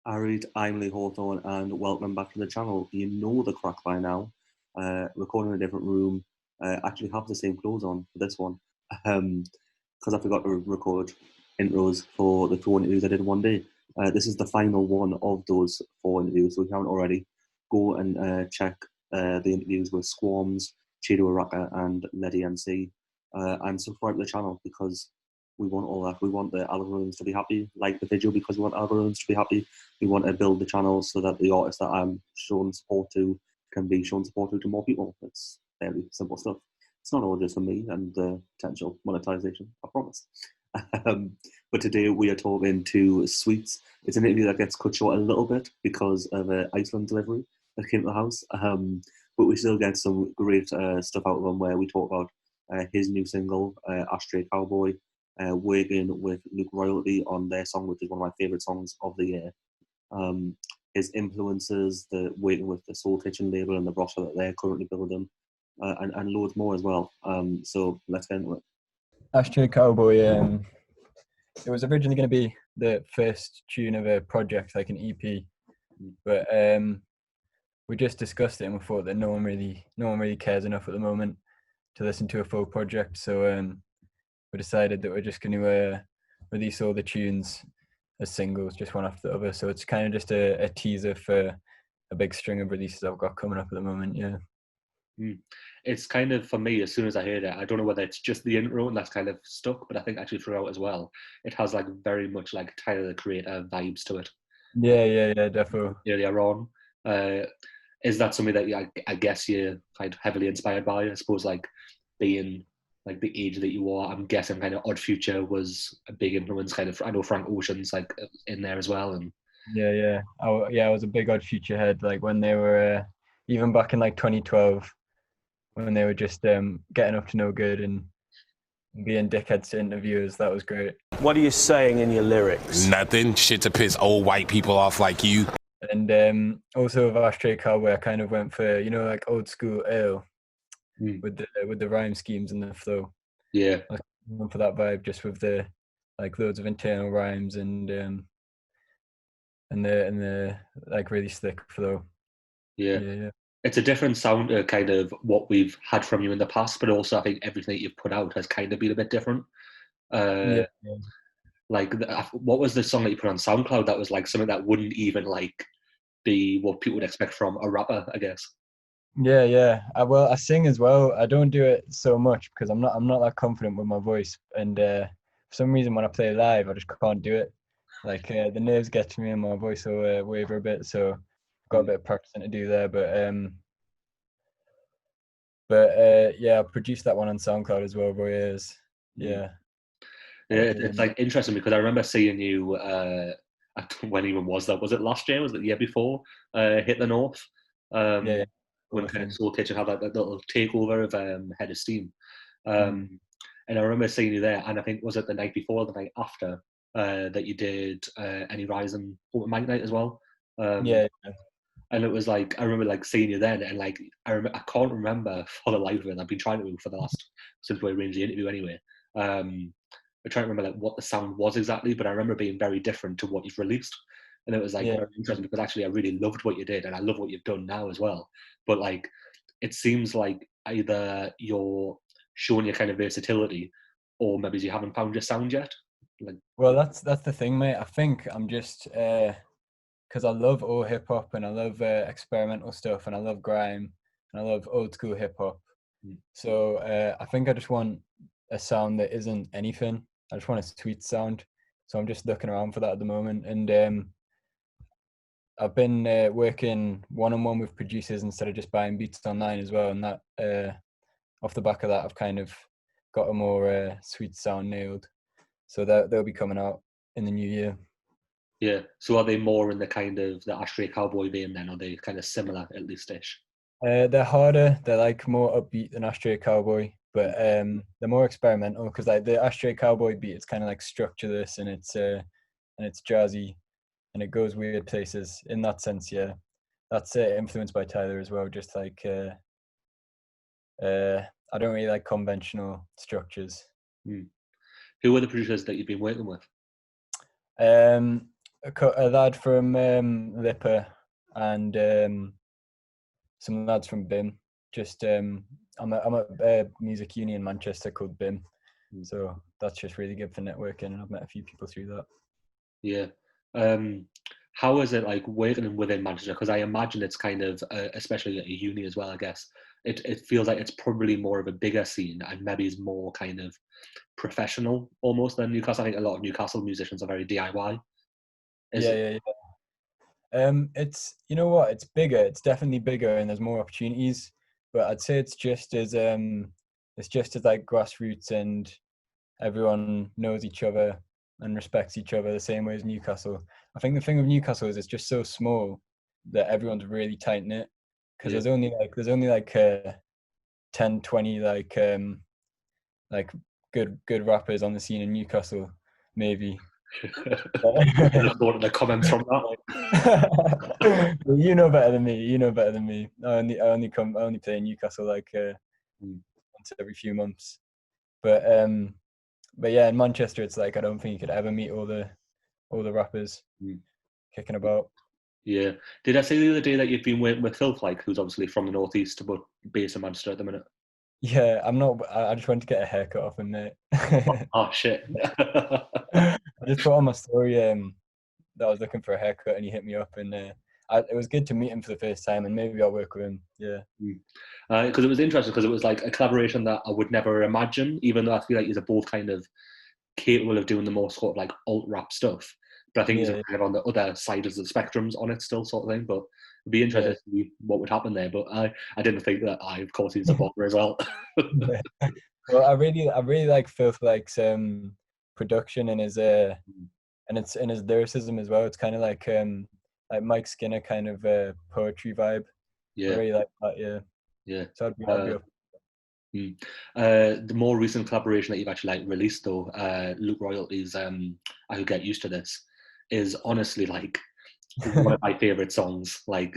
Alright, I'm Lee Hawthorne and welcome back to the channel. You know the crack by now. Recording in a different room. Actually have the same clothes on for this one. Because I forgot to record intros for the 4 interviews I did in one day. This is the final one of those 4 interviews, so if you haven't already, go and check the interviews with Squams, Cheeto Araka and Neddy MC. And subscribe to the channel because we want all that. We want the algorithms to be happy, like the video because we want algorithms to be happy. We want to build the channel so that the artists that I'm showing support to can be shown support to more people. It's fairly simple stuff. It's not all just for me and the potential monetization, I promise. But today we are talking to Sweets. It's an interview that gets cut short a little bit because of an Iceland delivery that came to the house. But we still get some great stuff out of him where we talk about his new single, Ashtray Cowboy, working with Luke Royalty on their song, which is one of my favourite songs of the year. His influences, the working with the Soul Kitchen label and the roster that they're currently building, and loads more as well. So let's get into it. Ashtray Cowboy, it was originally going to be the first tune of a project, like an EP, but we just discussed it and we thought that no one really cares enough at the moment to listen to a full project. So we decided that we're just going to release all the tunes as singles, just one after the other. So it's kind of just a teaser for a big string of releases I've got coming up at the moment. Yeah. It's kind of, for me, as soon as I heard it, I don't know whether it's just the intro and that's kind of stuck, but I think actually throughout as well, it has like very much like Tyler the Creator vibes to it. Yeah, definitely. Earlier on, is that something that I guess you're kind of heavily inspired by? I suppose like being like the age that you are, I'm guessing kind of Odd Future was a big influence. Kind of, I know Frank Ocean's like in there as well, and yeah. I was a big Odd Future head. Like when they were even back in like 2012. When they were just getting up to no good and being dickheads to interviewers. That was great. What are you saying in your lyrics? Nothing. Shit to piss old white people off like you. And also with Ashtray Cowboy, I kind of went for, like old school ale with the rhyme schemes and the flow. Yeah. I went for that vibe, just with the like loads of internal rhymes and the like really slick flow. Yeah. It's a different sound to kind of what we've had from you in the past, but also I think everything that you've put out has kind of been a bit different. Yeah. Like, what was the song that you put on SoundCloud that was like something that wouldn't even like be what people would expect from a rapper, I guess? Yeah. I sing as well. I don't do it so much because I'm not that confident with my voice, and for some reason when I play live, I just can't do it. Like the nerves get to me and my voice will waver a bit. So I've got a bit of practicing to do there, but yeah, I produced that one on SoundCloud as well, Voyeurs. Yeah. It's like interesting because I remember seeing you. When even was that? Was it last year? Was it the year before? Hit the North. Yeah. When kind of Soul Kitchen had like that little takeover of Head of Steam. And I remember seeing you there, and I think was it the night before, or the night after that you did Any Rising open mic night as well. Yeah. And it was like I remember like seeing you then, and like I can't remember for the life of it. I've been trying to for the last since we arranged the interview anyway. I'm trying to remember like what the sound was exactly, but I remember being very different to what you've released, and it was like very interesting because actually I really loved what you did, and I love what you've done now as well. But like, it seems like either you're showing your kind of versatility, or maybe you haven't found your sound yet. Like, well, that's the thing, mate. I think I'm just because I love all hip hop and I love experimental stuff and I love grime and I love old school hip hop. So I think I just want a sound that isn't anything. I just want a sweet sound. So I'm just looking around for that at the moment. And I've been working one-on-one with producers instead of just buying beats online as well. And that off the back of that, I've kind of got a more sweet sound nailed. So they'll be coming out in the new year. Yeah. So are they more in the kind of the Ashtray Cowboy vein then? Are they kind of similar at least-ish? They're harder. They're like more upbeat than Ashtray Cowboy, but they're more experimental because like the Ashtray Cowboy beat, it's kind of like structureless and it's jazzy and it goes weird places. In that sense, yeah, that's influenced by Tyler as well. Just like I don't really like conventional structures. Who are the producers that you've been working with? a lad from Lipper and some lads from BIM. Just I'm at a music uni in Manchester called BIM, so that's just really good for networking, and I've met a few people through that. Yeah. How is it like working within Manchester? Because I imagine it's kind of, especially at a uni as well, I guess, it feels like it's probably more of a bigger scene and maybe is more kind of professional almost than Newcastle. I think a lot of Newcastle musicians are very DIY. Yeah. It's, you know what, it's bigger. It's definitely bigger, and there's more opportunities. But I'd say it's just as like grassroots, and everyone knows each other and respects each other the same way as Newcastle. I think the thing with Newcastle is it's just so small that everyone's really tight knit, because there's only like 10, 20 like good rappers on the scene in Newcastle, maybe. The comments from that. You know better than me. I only play in Newcastle like once every few months. But yeah, in Manchester it's like I don't think you could ever meet all the rappers kicking about. Yeah. Did I say the other day that you've been working with Phil Flake, who's obviously from the northeast but based in Manchester at the minute? Yeah, I'm not. I just went to get a haircut off him, mate. Oh shit. I just put on my story that I was looking for a haircut, and he hit me up, and it was good to meet him for the first time, and maybe I'll work with him. Yeah. Because it was interesting, because it was like a collaboration that I would never imagine, even though I feel like you're both kind of capable of doing the more sort of like alt rap stuff. But I think he's kind of on the other side of the spectrums on it still, sort of thing. But it'd be interesting to see what would happen there. But I didn't think that of course, he's a baller as well. Well, I really like Phil Flake's production and his and it's in his lyricism as well. It's kind of like Mike Skinner kind of poetry vibe. Yeah. I really like that. Yeah. Yeah. So I'd be up. The more recent collaboration that you've actually like released though, Luke Royalty's I Could Get Used to This, is honestly like one of my favorite songs, like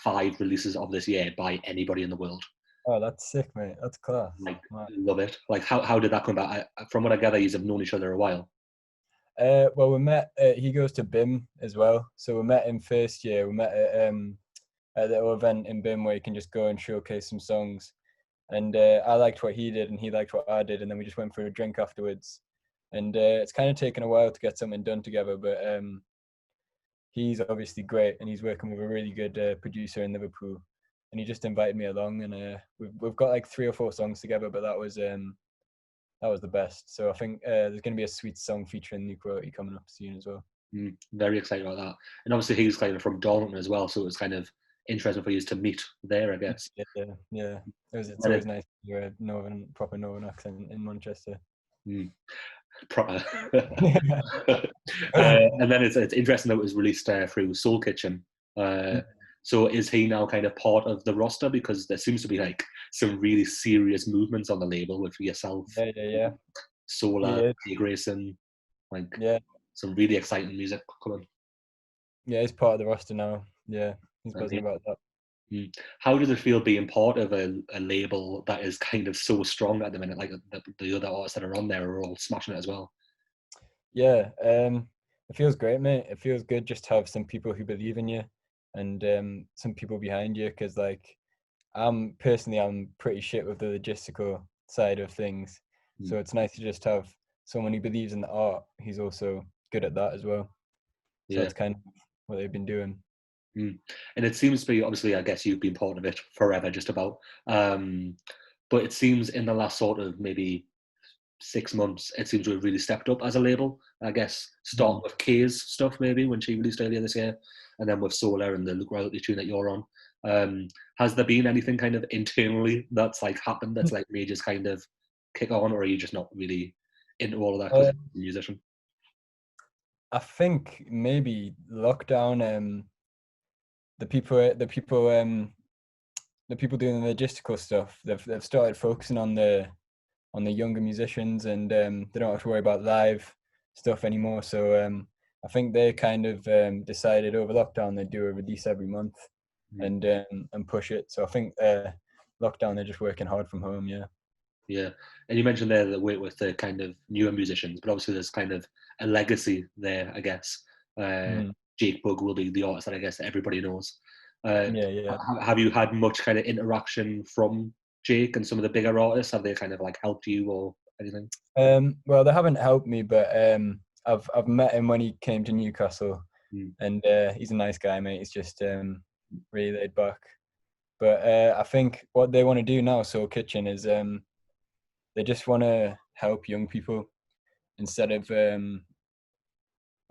5 releases of this year by anybody in the world. Oh, that's sick, mate. That's class. Like, love it. Like, how did that come about? From what I gather, you've known each other a while. Well, we met. He goes to BIM as well, so we met in first year. We met at a little event in BIM where you can just go and showcase some songs. And I liked what he did, and he liked what I did, and then we just went for a drink afterwards. And it's kind of taken a while to get something done together, but he's obviously great, and he's working with a really good producer in Liverpool. And he just invited me along, and we've got like 3 or 4 songs together, but that was the best. So I think there's going to be a sweet song featuring Luke Royalty coming up soon as well. Very excited about that. And obviously he's kind of from Darlington as well, so it was kind of interesting for you to meet there, I guess. Yeah. It's always nice to hear a proper northern accent in Manchester. Proper. And then it's interesting that it was released through Soul Kitchen. So is he now kind of part of the roster? Because there seems to be like some really serious movements on the label with yourself. Yeah. Solar, Jay Grayson, some really exciting music coming. Yeah, he's part of the roster now. Yeah, he's buzzing about that. How does it feel being part of a label that is kind of so strong at the minute? Like the other artists that are on there are all smashing it as well. Yeah, it feels great, mate. It feels good just to have some people who believe in you, and some people behind you, because like I'm pretty shit with the logistical side of things, so it's nice to just have someone who believes in the art who's also good at that as well. So that's kind of what they've been doing. And it seems to be, obviously, I guess you've been part of it forever just about, but it seems in the last sort of maybe 6 months, it seems to have really stepped up as a label. I guess starting with Kay's stuff maybe when she released earlier this year, and then with Solar and the Luke Royalty tune that you're on. Has there been anything kind of internally that's like happened that's like made you just kind of kick on, or are you just not really into all of that because you're a musician? I think maybe lockdown. The people doing the logistical stuff, they've started focusing on the younger musicians, and they don't have to worry about live stuff anymore. So I think they kind of decided over lockdown they'd do a release every month and push it. So I think lockdown they're just working hard from home. Yeah. And you mentioned there the work with the kind of newer musicians, but obviously there's kind of a legacy there, I guess. Jake Bugg will be the artist that I guess that everybody knows. Yeah. Have you had much kind of interaction from Jake and some of the bigger artists? Have they kind of like helped you or anything? Well, they haven't helped me, but I've met him when he came to Newcastle, and he's a nice guy, mate. He's just really laid back. But I think what they want to do now, Soul Kitchen, is they just want to help young people instead of.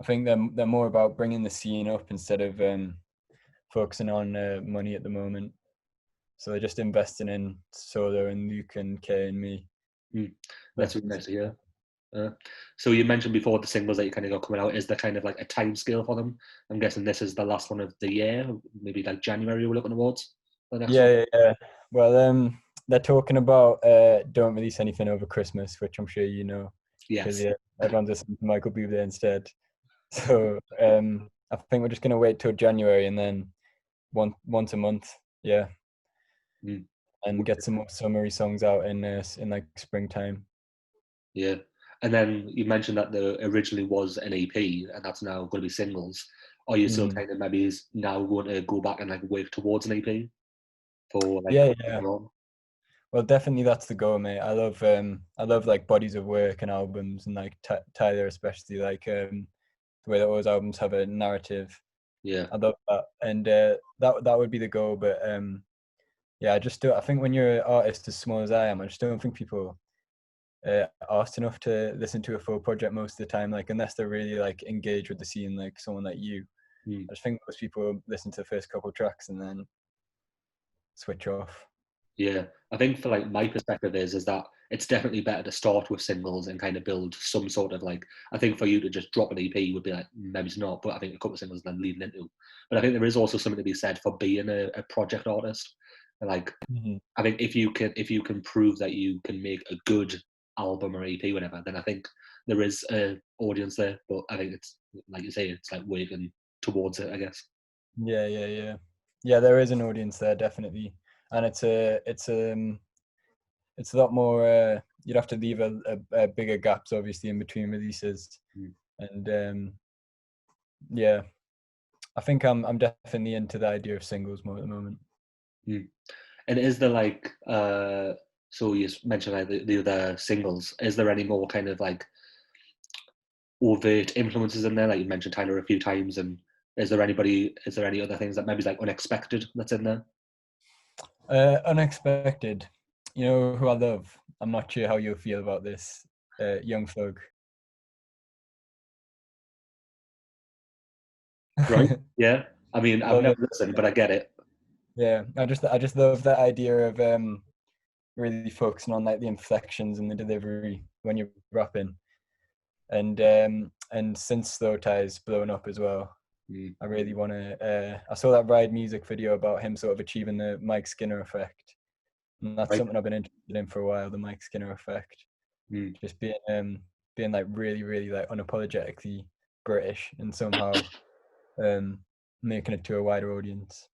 I think they're more about bringing the scene up instead of focusing on money at the moment. So they're just investing in Solo and Luke and Kay and me. That's really nice to hear. So you mentioned before the singles that you kind of got coming out. Is there kind of like a time scale for them? I'm guessing this is the last one of the year, maybe like January we're looking towards. Yeah. Well, they're talking about don't release anything over Christmas, which I'm sure you know. Yes. Yeah, everyone's listening to Michael Bublé instead. So I think we're just gonna wait till January and then once a month, yeah, and get some more summery songs out in like springtime. Yeah, and then you mentioned that there originally was an EP, and that's now going to be singles. Are you still kind of maybe now going to go back and like work towards an EP for like? Yeah. Well, definitely that's the goal, mate. I love like bodies of work and albums, and like Tyler especially, like the way that all his albums have a narrative. Yeah, I love that, and that would be the goal. But yeah, I think when you're an artist as small as I am, I just don't think people asked enough to listen to a full project most of the time, like unless they're really like engaged with the scene, like someone like you. I just think most people listen to the first couple of tracks and then switch off. yeah. I think for like my perspective is that it's definitely better to start with singles and kind of build some sort of like. I think for you to just drop an EP would be like maybe it's not, but I think a couple of singles and then leading into. But I think there is also something to be said for being a project artist. Like I think if you can prove that you can make a good album or EP, whatever, then I think there is an audience there. But I think it's like you say, it's like working towards it, I guess. Yeah. There is an audience there, definitely, and it's a lot more. You'd have to leave a bigger gaps, obviously, in between releases, and yeah, I think I'm definitely into the idea of singles more at the moment. And is there like so you mentioned like the other singles, is there any more kind of like overt influences in there? Like you mentioned Tyler a few times, and is there any other things that maybe like unexpected that's in there? Unexpected. You know who I love? I'm not sure how you'll feel about this. Young Thug. Right. Yeah. I mean, I've never listened, but I get it. Yeah, I just love that idea of really focusing on like the inflections and the delivery when you're rapping, and since Slow Tie's blown up as well, I really want to. I saw that Ride music video about him sort of achieving the Mike Skinner effect, and that's something I've been interested in for a while. The Mike Skinner effect, just being like really like unapologetically British and somehow making it to a wider audience.